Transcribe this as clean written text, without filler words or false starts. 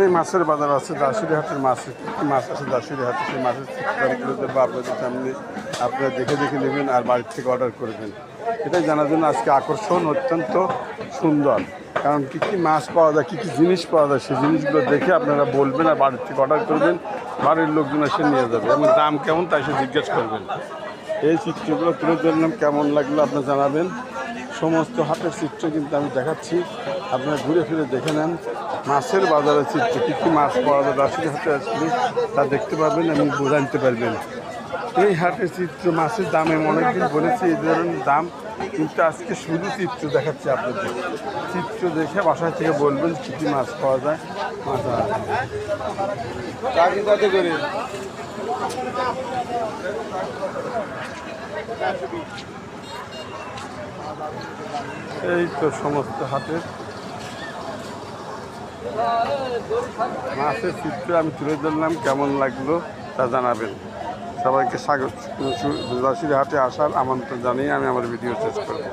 এই মাছের বাজার আছে দাসুরি হাটের মাছ মাছ আছে দাসুরি হাটে সেই মাছের চিত্রগুলো দেবো আপনাদের সামনে। আপনারা দেখে দেখে নেবেন আর বাড়ির থেকে অর্ডার করবেন। এটাই জানার জন্য আজকে আকর্ষণ অত্যন্ত সুন্দর, কারণ কী কী মাছ পাওয়া যায়, কী কী জিনিস পাওয়া যায় সেই জিনিসগুলো দেখে আপনারা বলবেন আর বাড়ির থেকে অর্ডার করবেন। বাড়ির লোকজন এসে নিয়ে যাবে এবং দাম কেমন তাই সে জিজ্ঞেস করবেন। এই চিত্রগুলো তুলে ধরলাম, কেমন লাগলো আপনারা জানাবেন। সমস্ত হাটের চিত্র কিন্তু আমি দেখাচ্ছি, আপনারা ঘুরে ফিরে দেখে নেন। মাছের বাজারের চিত্র, কী কী মাছ পাওয়া যায় রাজশাহী হাটে আসলে তা দেখতে পারবেন এবং জানতে পারবেন। এই হাটের চিত্র, মাছের দাম আমি অনেকদিন বলেছি এই ধরনের দাম, কিন্তু আজকে শুধু চিত্র দেখাচ্ছি আপনাদের। চিত্র দেখে বাসায় থেকে বলবেন কী কী মাছ পাওয়া যায়। মাছ করে এই তো সমস্ত হাটের মাছের চিত্র আমি তুলে ধরলাম, কেমন লাগলো তা জানাবেন। সবাইকে স্বাগত। রাজশাহী হাটে আসার আমন্ত্রণ জানিয়ে আমি আমার ভিডিও শেষ করব।